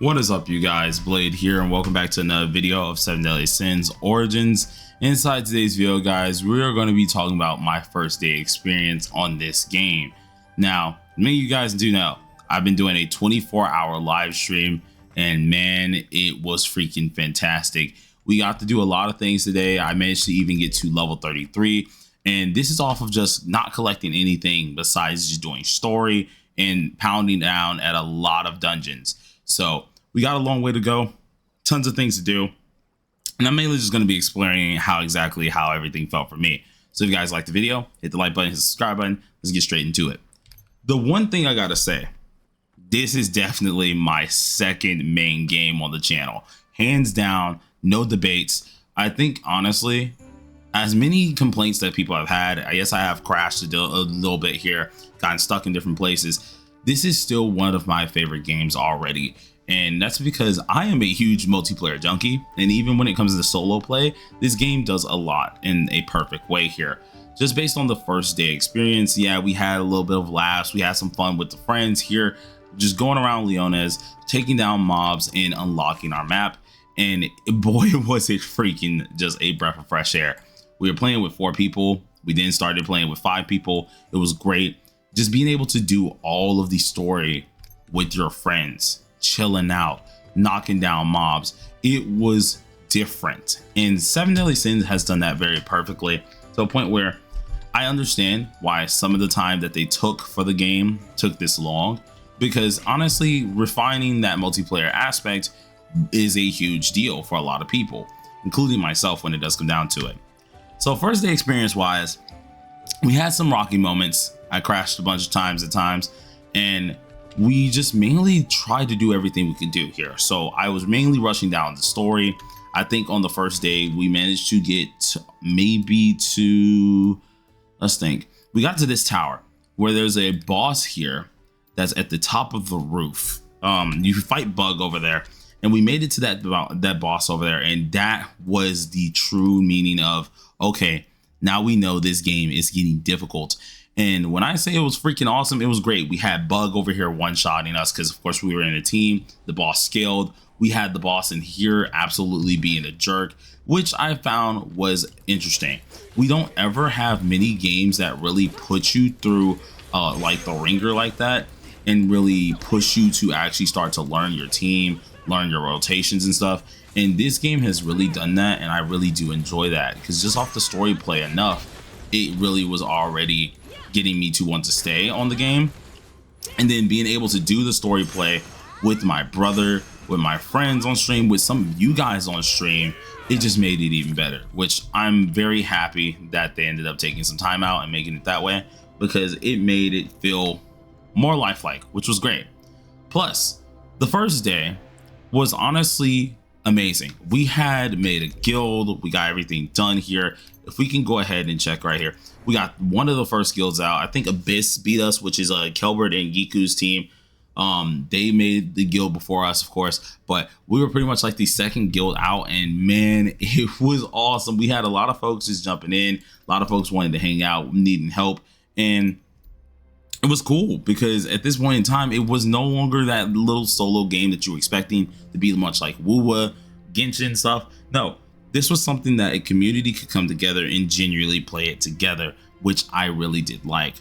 What is up, you guys? Blade here, and welcome back to another video of 7 Deadly Sins Origins. Inside today's video, guys, we are going to be talking about my first day experience on this game. Now, many of you guys do know I've been doing a 24-hour live stream, and man, it was freaking fantastic. We got to do a lot of things today. I managed to even get to level 33, and this is off of just not collecting anything besides just doing story and pounding down at a lot of dungeons. So we got a long way to go, tons of things to do, and I'm mainly just going to be explaining how everything felt for me. So if you guys like the video, hit the like button, hit the subscribe button. Let's get straight into it. The one thing I gotta say, this is definitely my second main game on the channel, hands down, no debates. I think honestly, as many complaints that people have had, I guess I have crashed a little bit here, gotten stuck in different places. This is still one of my favorite games already, and that's because I am a huge multiplayer junkie, and even when it comes to solo play, this game does a lot in a perfect way here. Just based on the first day experience, yeah, we had a little bit of laughs, we had some fun with the friends here, just going around Leones, taking down mobs and unlocking our map, and boy was it freaking just a breath of fresh air. We were playing with 4 people, we then started playing with 5 people. It was great. Just being able to do all of the story with your friends, chilling out, knocking down mobs, it was different. And 7 Deadly Sins has done that very perfectly, to a point where I understand why some of the time that they took for the game took this long, because honestly, refining that multiplayer aspect is a huge deal for a lot of people, including myself when it does come down to it. So first day experience wise, we had some rocky moments. I crashed a bunch of times at times, and we just mainly tried to do everything we could do here. So I was mainly rushing down the story. I think on the first day we managed to get maybe to, let's think, we got to this tower where there's a boss here that's at the top of the roof. You fight Bug over there, and we made it to that boss over there, and that was the true meaning of, okay, now we know this game is getting difficult. And when I say it was freaking awesome, it was great. We had Bug over here one-shotting us because, of course, we were in a team. The boss scaled. We had the boss in here absolutely being a jerk, which I found was interesting. We don't ever have many games that really put you through like the ringer like that and really push you to actually start to learn your team, learn your rotations and stuff. And this game has really done that, and I really do enjoy that because just off the story play enough, it really was already getting me to want to stay on the game. And then being able to do the story play with my brother, with my friends on stream, with some of you guys on stream, it just made it even better, which I'm very happy that they ended up taking some time out and making it that way, because it made it feel more lifelike, which was great. Plus, the first day was honestly amazing. We had made a guild, we got everything done here. If we can go ahead and check right here, we got one of the first guilds out. I think Abyss beat us, which is Kelbert and Giku's team. They made the guild before us, of course, but we were pretty much like the second guild out, and man, it was awesome. We had a lot of folks just jumping in, a lot of folks wanting to hang out, needing help, and it was cool because at this point in time, it was no longer that little solo game that you were expecting to be much like Wuwa, Genshin stuff. No, this was something that a community could come together and genuinely play it together, which I really did like.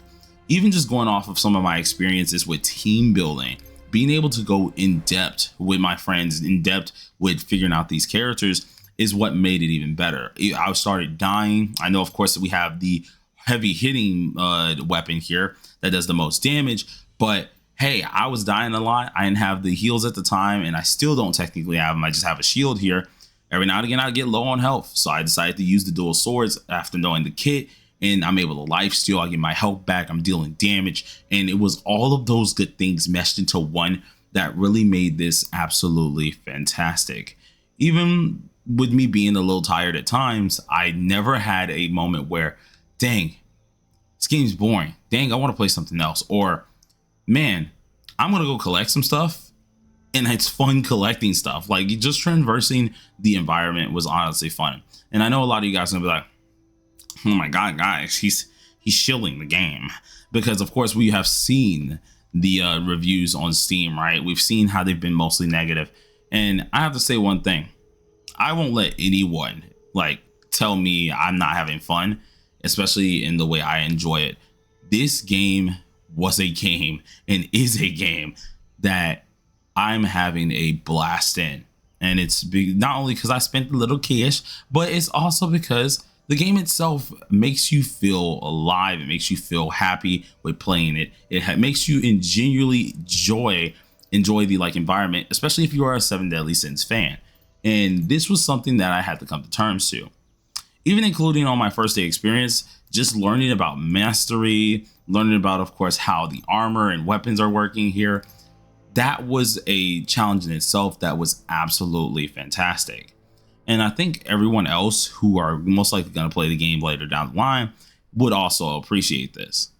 Even just going off of some of my experiences with team building, being able to go in depth with my friends, in depth with figuring out these characters, is what made it even better. I started dying. I know, of course, that we have the heavy hitting weapon here that does the most damage, but hey, I was dying a lot. I didn't have the heals at the time, and I still don't technically have them. I just have a shield here. Every now and again I get low on health, so I decided to use the dual swords after knowing the kit, and I'm able to life steal. I get my health back, I'm dealing damage, and it was all of those good things meshed into one that really made this absolutely fantastic. Even with me being a little tired at times, I never had a moment where, dang, this game's boring, dang, I want to play something else, or man, I'm gonna go collect some stuff. And it's fun collecting stuff. Like, just traversing the environment was honestly fun. And I know a lot of you guys are gonna be like, oh my god, guys, he's shilling the game, because of course we have seen the reviews on Steam, right? We've seen how they've been mostly negative. And I have to say one thing. I won't let anyone like tell me I'm not having fun, especially in the way I enjoy it. This game was a game and is a game that I'm having a blast in. And it's not only because I spent a little cash, but it's also because the game itself makes you feel alive. It makes you feel happy with playing it. It makes you genuinely enjoy the like environment, especially if you are a Seven Deadly Sins fan. And this was something that I had to come to terms to, even including on my first day experience, just learning about mastery, learning about, of course, how the armor and weapons are working here. That was a challenge in itself that was absolutely fantastic. And I think everyone else who are most likely going to play the game later down the line would also appreciate this.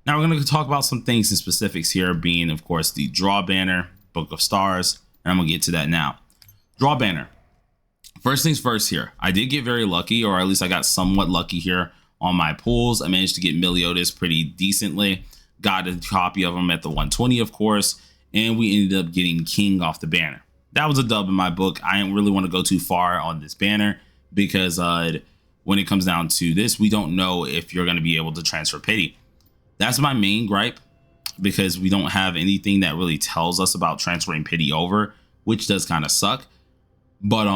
Now we're going to talk about some things in specifics here, being, of course, the draw banner, Book of Stars, and I'm going to get to that now. Draw banner. First things first here. I did get very lucky, or at least I got somewhat lucky here on my pulls. I managed to get Meliodas pretty decently. Got a copy of him at the 120, of course, and we ended up getting King off the banner. That was a dub in my book. I didn't really want to go too far on this banner because when it comes down to this, we don't know if you're going to be able to transfer pity. That's my main gripe, because we don't have anything that really tells us about transferring pity over, which does kind of suck. But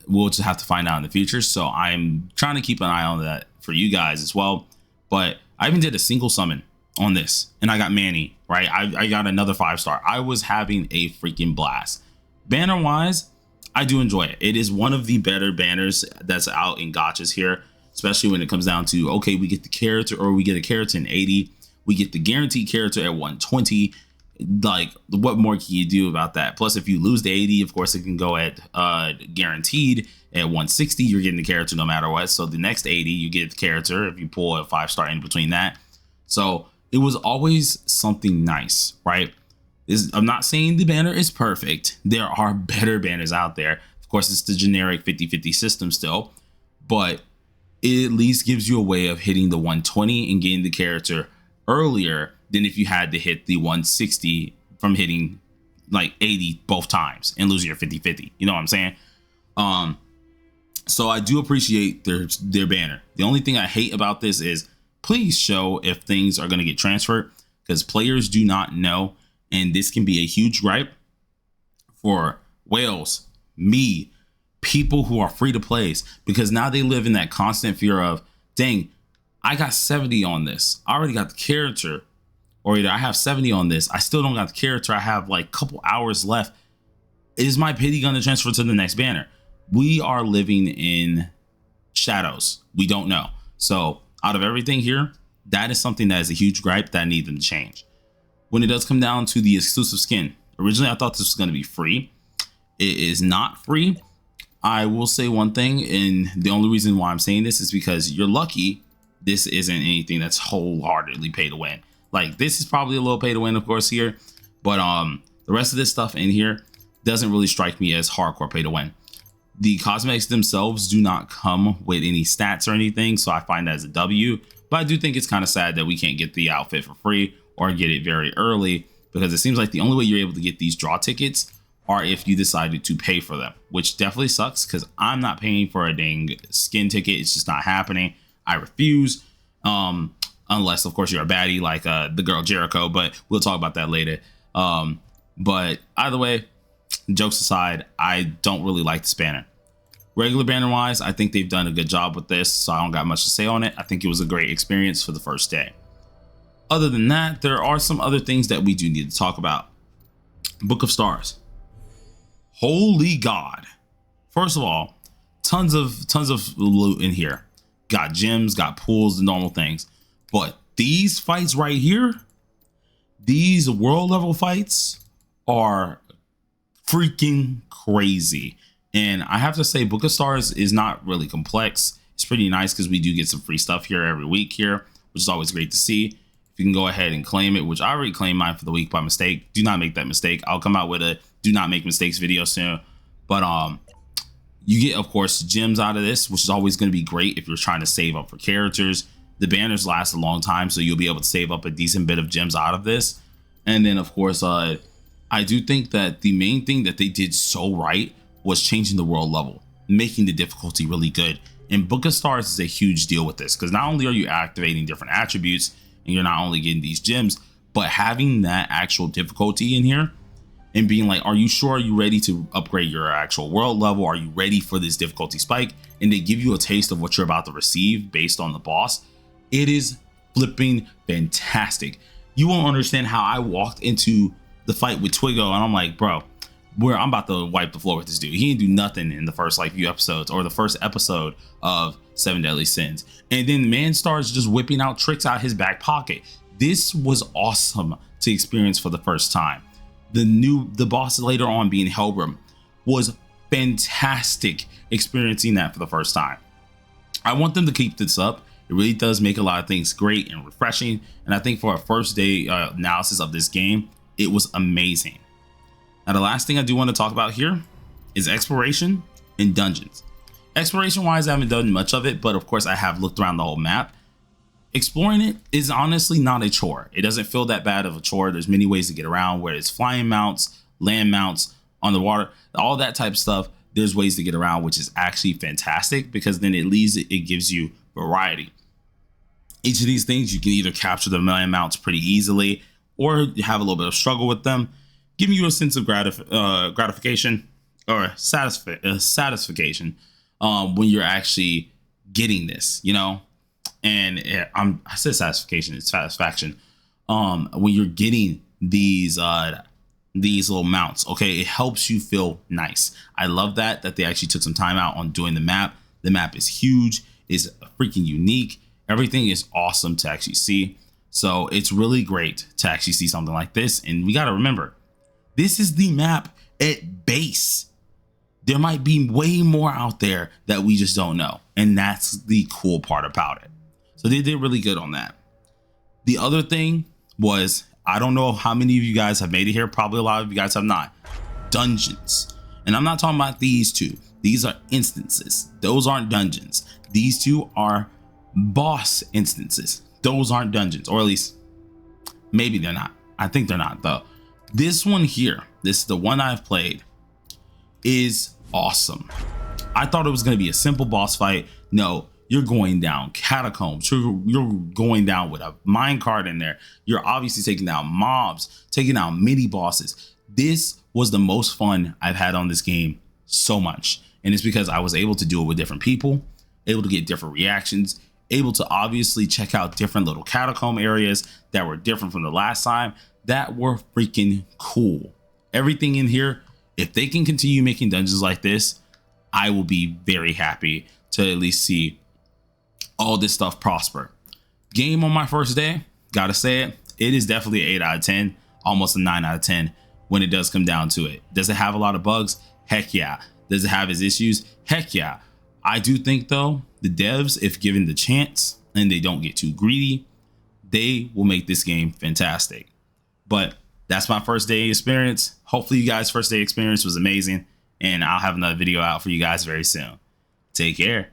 we'll just have to find out in the future. So I'm trying to keep an eye on that for you guys as well. But I even did a single summon on this and I got Manny, right? I got another 5-star. I was having a freaking blast. Banner wise, I do enjoy it. It is one of the better banners that's out in gachas here, especially when it comes down to, okay, we get the character, or we get a character in 80. We get the guaranteed character at 120. Like, what more can you do about that? Plus, if you lose the 80, of course, it can go at guaranteed at 160. You're getting the character no matter what. So the next 80, you get the character if you pull a 5-star in between that. So it was always something nice, right? I'm not saying the banner is perfect. There are better banners out there. Of course, it's the generic 50-50 system still, but it at least gives you a way of hitting the 120 and getting the character earlier than if you had to hit the 160 from hitting like 80 both times and losing your 50-50. You know what I'm saying? So I do appreciate their banner. The only thing I hate about this is, please show if things are going to get transferred, because players do not know. And this can be a huge gripe for whales, me, people who are free to plays, because now they live in that constant fear of, dang, I got 70 on this. I already got the character. Or either I have 70 on this, I still don't got the character. I have like a couple hours left. Is my pity going to transfer to the next banner? We are living in shadows. We don't know. So out of everything here, that is something that is a huge gripe that I need them to change. When it does come down to the exclusive skin, originally I thought this was going to be free. It is not free. I will say one thing, and the only reason why I'm saying this is because you're lucky this isn't anything that's wholeheartedly pay to win. Like, this is probably a little pay to win, of course, here, but the rest of this stuff in here doesn't really strike me as hardcore pay to win. The cosmetics themselves do not come with any stats or anything, so I find that as a W. But I do think it's kind of sad that we can't get the outfit for free or get it very early, because it seems like the only way you're able to get these draw tickets are if you decided to pay for them, which definitely sucks, because I'm not paying for a dang skin ticket. It's just not happening. I refuse. Unless, of course, you're a baddie like the girl Jericho, but we'll talk about that later. But either way, jokes aside, I don't really like this banner. Regular banner wise, I think they've done a good job with this, so I don't got much to say on it. I think it was a great experience for the first day. Other than that, there are some other things that we do need to talk about. Book of Stars. Holy God. First of all, tons of loot in here. Got gems, got pools, the normal things. But these fights right here, these world level fights are freaking crazy. And I have to say, Book of Stars is not really complex. It's pretty nice because we do get some free stuff here every week here, which is always great to see. If you can go ahead and claim it, which I already claimed mine for the week by mistake. Do not make that mistake. I'll come out with a do not make mistakes video soon. But you get, of course, gems out of this, which is always going to be great if you're trying to save up for characters. The banners last a long time, so you'll be able to save up a decent bit of gems out of this. And then of course, I do think that the main thing that they did so right was changing the world level, making the difficulty really good. And Book of Stars is a huge deal with this, because not only are you activating different attributes and you're not only getting these gems, but having that actual difficulty in here and being like, are you sure you're ready to upgrade your actual world level? Are you ready for this difficulty spike? And they give you a taste of what you're about to receive based on the boss. It is flipping fantastic. You won't understand how I walked into the fight with Twiggo and I'm like, bro, I'm about to wipe the floor with this dude. He didn't do nothing in the first like few episodes or the first episode of 7 Deadly Sins. And then the man starts just whipping out tricks out his back pocket. This was awesome to experience for the first time. The boss later on being Helbram was fantastic experiencing that for the first time. I want them to keep this up. It really does make a lot of things great and refreshing. And I think for a first day analysis of this game, it was amazing. Now, the last thing I do want to talk about here is exploration and dungeons. Exploration wise, I haven't done much of it, but of course I have looked around the whole map. Exploring it is honestly not a chore. It doesn't feel that bad of a chore. There's many ways to get around, whether it's flying mounts, land mounts, on the water, all that type of stuff. There's ways to get around, which is actually fantastic, because then it gives you variety. Each of these things, you can either capture the land mounts pretty easily or have a little bit of struggle with them, giving you a sense of gratification or satisfaction when you're actually getting this, you know. And I said satisfaction, it's satisfaction. When you're getting these little mounts, okay, it helps you feel nice. I love that they actually took some time out on doing the map. The map is huge, it's freaking unique. Everything is awesome to actually see. So it's really great to actually see something like this. And we got to remember, this is the map at base. There might be way more out there that we just don't know. And that's the cool part about it. So they did really good on that. The other thing was, I don't know how many of you guys have made it here. Probably a lot of you guys have not. Dungeons. And I'm not talking about these two. These are instances. Those aren't dungeons. These two are boss instances. Those aren't dungeons, or at least maybe they're not. I think they're not though. This one here, this is the one I've played, is awesome. I thought it was going to be a simple boss fight. No, you're going down catacombs. You're going down with a minecart in there. You're obviously taking down mobs, taking down mini bosses. This was the most fun I've had on this game so much. And it's because I was able to do it with different people, able to get different reactions, able to obviously check out different little catacomb areas that were different from the last time, that were freaking cool. Everything in here, if they can continue making dungeons like this, I will be very happy to at least see all this stuff prosper. Game on my first day, gotta say it, it is definitely an 8 out of 10, almost a 9 out of 10 when it does come down to it. Does it have a lot of bugs? Heck yeah. Does it have its issues? Heck yeah. I do think though, the devs, if given the chance and they don't get too greedy, they will make this game fantastic. But that's my first day experience. Hopefully you guys' first day experience was amazing, and I'll have another video out for you guys very soon. Take care.